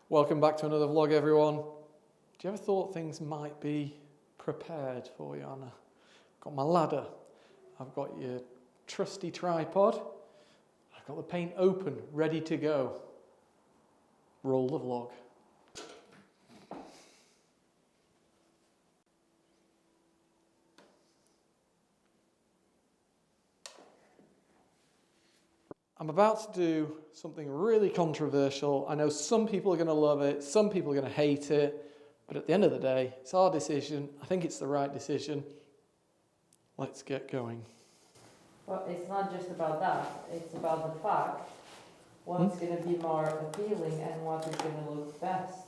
Welcome back to another vlog, everyone. Do you ever thought things might be prepared for you, Anna? I've got my ladder, I've got your trusty tripod, I've got the paint open, ready to go. Roll the vlog. I'm about to do something really controversial. I know some people are going to love it, some people are going to hate it, but at the end of the day, it's our decision. I think it's the right decision. Let's get going. Well, it's not just about that. It's about the fact what's going to be more appealing and what is going to look best.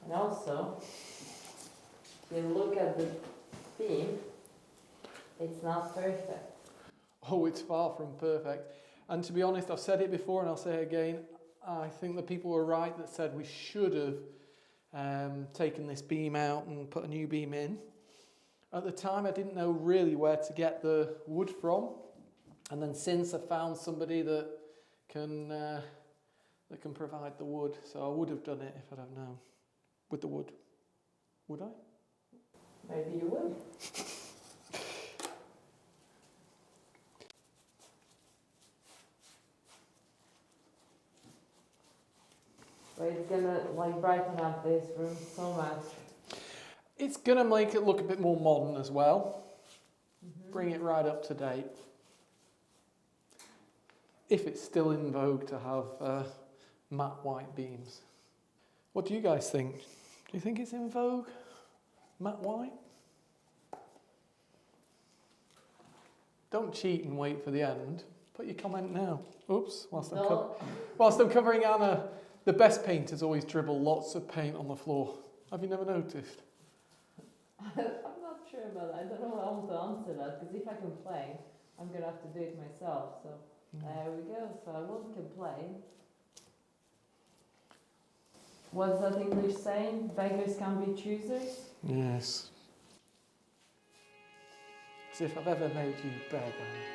And also, if you look at the theme, it's not perfect. Oh, it's far from perfect. And to be honest, I've said it before and I'll say it again. I think the people were right that said we should have taken this beam out and put a new beam in. At the time, I didn't know really where to get the wood from. And then since I found somebody that can provide the wood. So I would have done it if I'd have known. With the wood. Would I? Maybe you would. But it's gonna brighten up this room so much. It's gonna make it look a bit more modern as well. Bring it right up to date. If it's still in vogue to have matte white beams. What do you guys think? Do you think it's in vogue? Matte white? Don't cheat and wait for the end. Put your comment now. Oops, whilst I'm covering Anna. The best painters always dribble lots of paint on the floor. Have you never noticed? I'm not sure about that. I don't know how I want to answer that, because if I complain, I'm going to have to do it myself. So there we go. So I won't complain. What's that English saying? Beggars can be choosers? Yes. As if I've ever made you beg, Anna.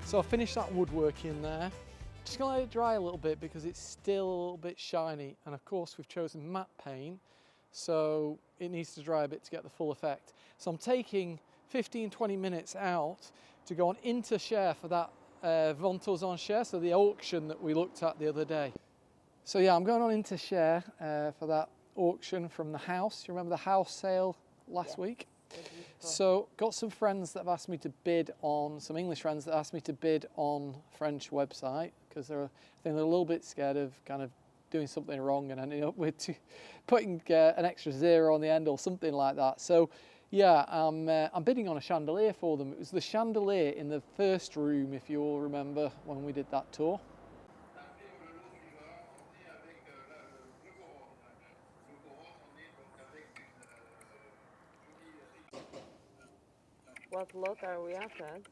So I finished that woodworking there. Just gonna let it dry a little bit because it's still a little bit shiny. And of course we've chosen matte paint, so it needs to dry a bit to get the full effect. So I'm taking 15-20 minutes out to go on into share for that vente aux enchères, so the auction that we looked at the other day. So yeah, I'm going on into share for that auction from the Haux. You remember the Haux sale last week? So got some friends that have asked me to bid on, some English friends that asked me to bid on French website because I think they're a little bit scared of kind of doing something wrong and ending up with putting an extra zero on the end or something like that. So yeah, I'm bidding on a chandelier for them. It was the chandelier in the first room, if you all remember when we did that tour. What lot are we at, Ed?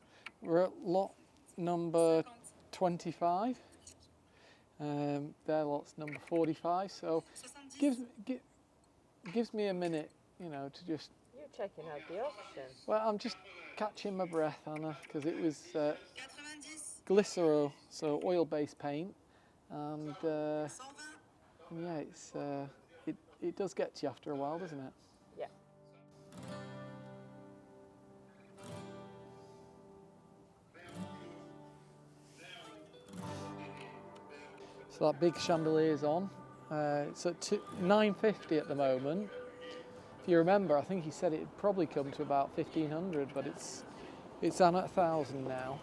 We're at lot number 25. Their lot's number 45. So gives me a minute, you know, to just. You're checking out the auction. Well, I'm just catching my breath, Anna, because it was glycero, so oil-based paint, and yeah, it does get to you after a while, doesn't it? Yeah. So that big chandelier is on. It's at $950 at the moment. If you remember, I think he said it'd probably come to about 1,500, but it's on at 1,000 now.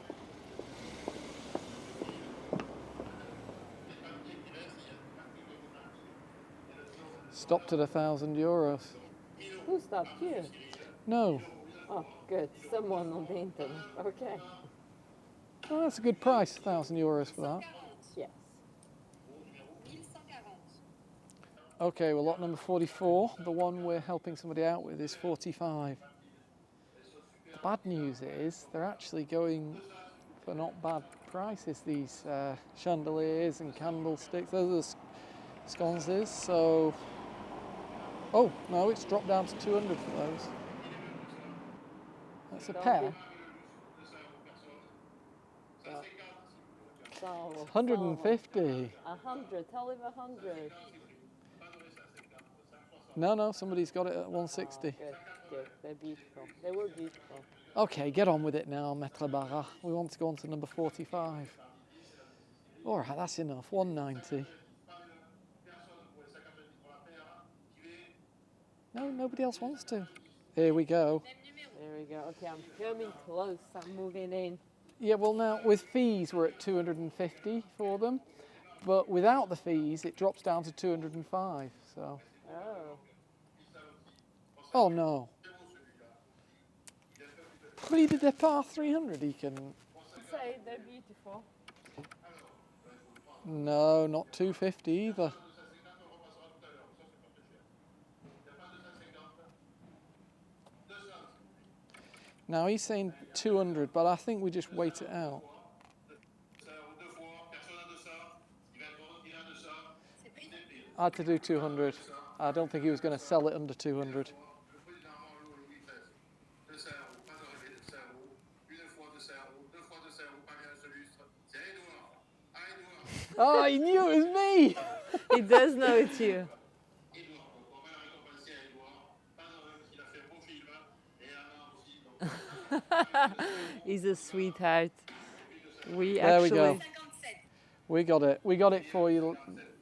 Stopped at €1,000. Who stopped you? No. Oh, good. Someone on the internet. Okay. Oh, that's a good price, €1,000 for that. Yes. Okay, well, lot number 44, the one we're helping somebody out with, is 45. The bad news is they're actually going for not bad prices, these chandeliers and candlesticks. Those are sconces, so. Oh, no, it's dropped down to 200 for those. That's a pair. So, 150. 100. Tell him 100. No, somebody's got it at 160. Oh, good. They're beautiful. They were beautiful. Okay, get on with it now, Maître Barra. We want to go on to number 45. All right, that's enough. 190. No, nobody else wants to. Here we go. There we go. Okay, I'm coming close. I'm moving in. Yeah, well now with fees we're at 250 for them, but without the fees it drops down to 205. So. Oh. Oh no. Prix de départ 300. He can. Say they're beautiful. No, not 250 either. Now he's saying 200, but I think we just wait it out. I had to do 200. I don't think he was going to sell it under 200. Oh, he knew it was me! He does know it's you. He's a sweetheart. There we go. We got it. We got it for you.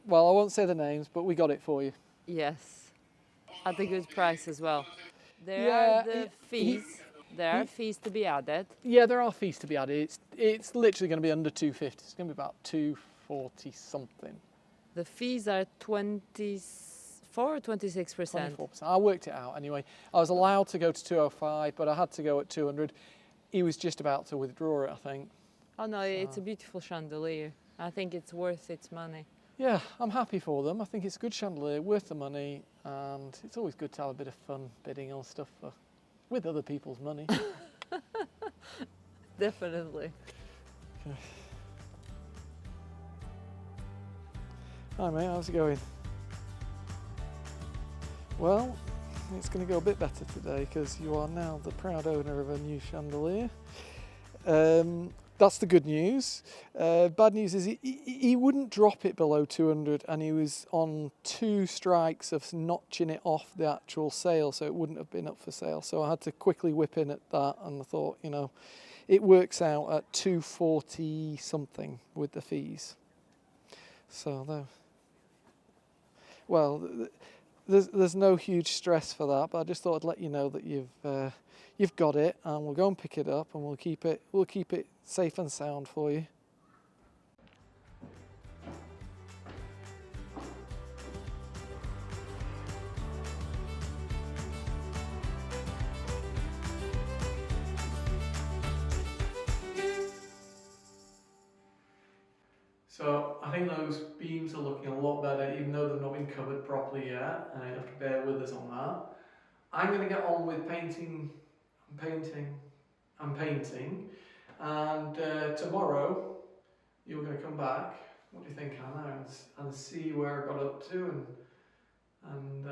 Well, I won't say the names, but we got it for you. Yes. At a good price as well. There Yeah, are the fees. There are fees to be added. Yeah, there are fees to be added. It's literally going to be under 250. It's going to be about 240 something. The fees are 24 or 26%. 24%. I worked it out anyway. I was allowed to go to 205, but I had to go at 200. He was just about to withdraw it, I think. Oh no, it's a beautiful chandelier. I think it's worth its money. Yeah, I'm happy for them. I think it's a good chandelier, worth the money, and it's always good to have a bit of fun bidding on stuff with other people's money. Definitely. Okay. Hi mate, how's it going? Well, it's going to go a bit better today because you are now the proud owner of a new chandelier. That's the good news. Bad news is he wouldn't drop it below 200, and he was on 2 strikes of notching it off the actual sale, so it wouldn't have been up for sale. So I had to quickly whip in at that, and I thought, you know, it works out at 240 something with the fees. So though, well, there's no huge stress for that, but I just thought I'd let you know that you've got it, and we'll go and pick it up, and we'll keep it safe and sound for you. So I think those beams are looking a lot better, even though they've not been covered properly yet, and you have to bear with us on that. I'm going to get on with painting, and tomorrow you're going to come back. What do you think, Hannah, and see where I got up to, and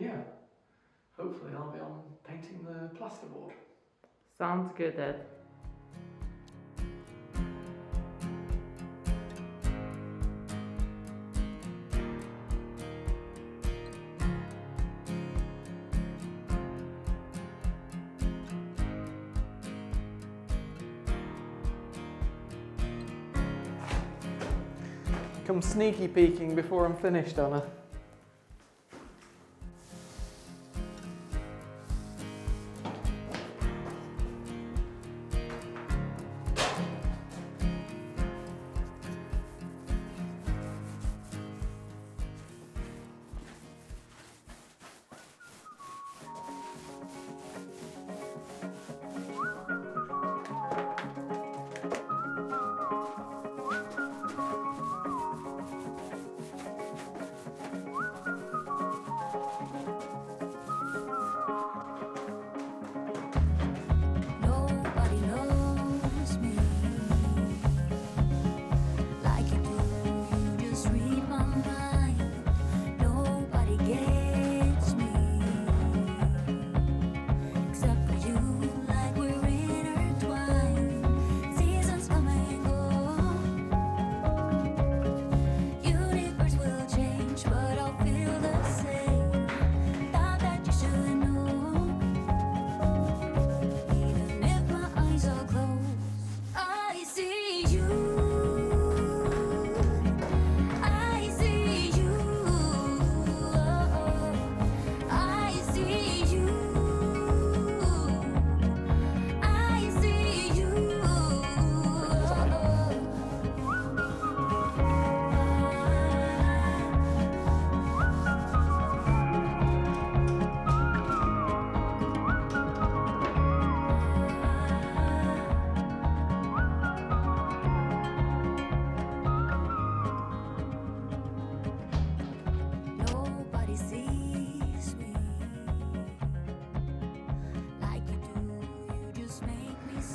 yeah, hopefully I'll be on painting the plasterboard. Sounds good, Ed. Come sneaky peeking before I'm finished, Anna.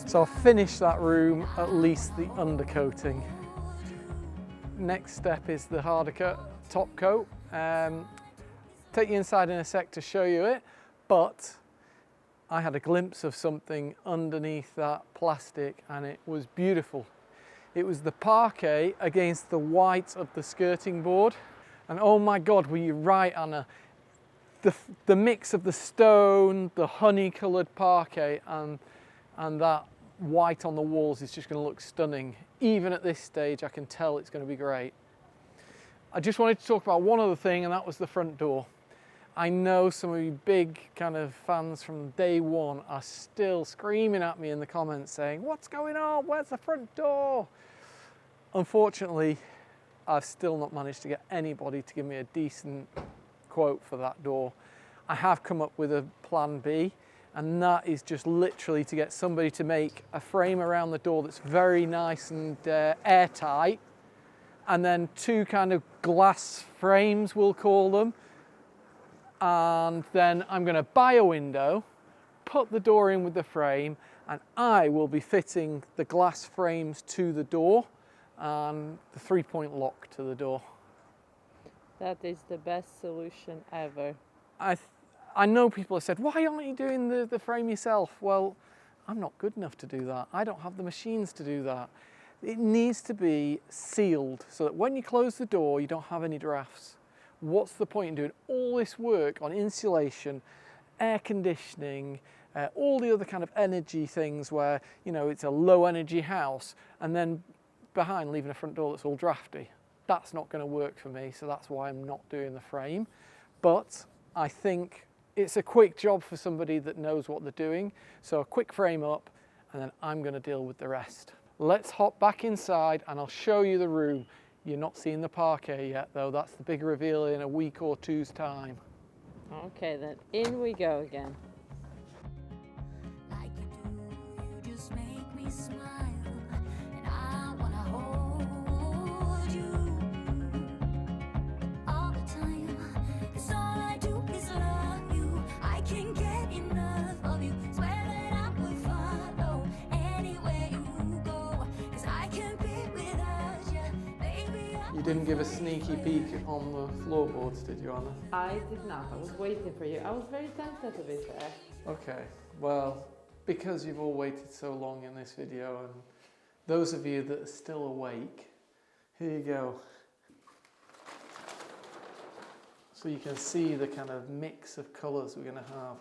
So I'll finish that room, at least the undercoating. Next step is the harder top coat. Take you inside in a sec to show you it, but I had a glimpse of something underneath that plastic and it was beautiful. It was the parquet against the white of the skirting board. And oh my God, were you right, Anna? The mix of the stone, the honey-coloured parquet and that white on the walls is just going to look stunning. Even at this stage, I can tell it's going to be great. I just wanted to talk about one other thing, and that was the front door. I know some of you big kind of fans from day one are still screaming at me in the comments saying, what's going on? Where's the front door? Unfortunately, I've still not managed to get anybody to give me a decent quote for that door. I have come up with a plan B, and that is just literally to get somebody to make a frame around the door that's very nice and airtight, and then 2 kind of glass frames, we'll call them. And then I'm going to buy a window, put the door in with the frame, and I will be fitting the glass frames to the door and the 3-point lock to the door. That is the best solution ever. I know people have said, why aren't you doing the frame yourself? Well, I'm not good enough to do that. I don't have the machines to do that. It needs to be sealed so that when you close the door, you don't have any drafts. What's the point in doing all this work on insulation, air conditioning, all the other kind of energy things where, you know, it's a low energy house, and then behind leaving a front door that's all drafty? That's not going to work for me, so that's why I'm not doing the frame. But I think it's a quick job for somebody that knows what they're doing. So a quick frame up, and then I'm going to deal with the rest. Let's hop back inside and I'll show you the room. You're not seeing the parquet yet though. That's the big reveal in a week or two's time. Okay, then in we go again. Like you do, you just make me smile, and I wanna hold you all the time. 'Cause all I do is love you. I can't get enough of you. Swear that I would follow anywhere you go. 'Cause I can't be without you, baby. You didn't give a sneaky peek on the floorboards, did you, Anna? I did not. I was waiting for you. I was very tempted to be fair. Okay, well, because you've all waited so long in this video, and those of you that are still awake, here you go. So you can see the kind of mix of colours we're going to have.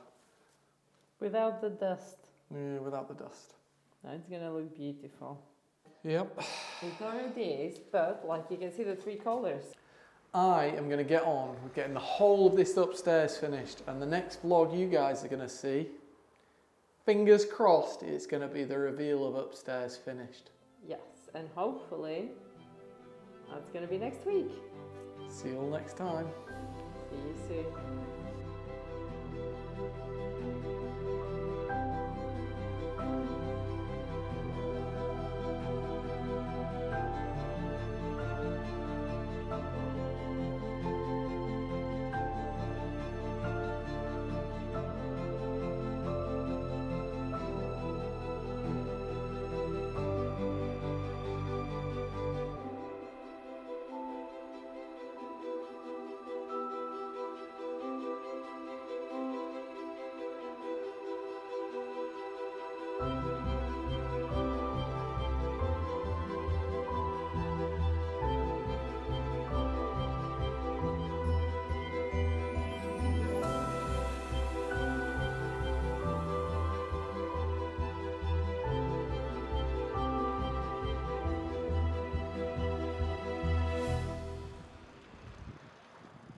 Without the dust. Without the dust. Now it's gonna look beautiful. Yep. It already is, but like you can see the 3 colors. I am going to get on with getting the whole of this upstairs finished, and the next vlog you guys are going to see, fingers crossed, it's going to be the reveal of upstairs finished. Yes, and hopefully that's gonna be next week. See you all next time. See you soon.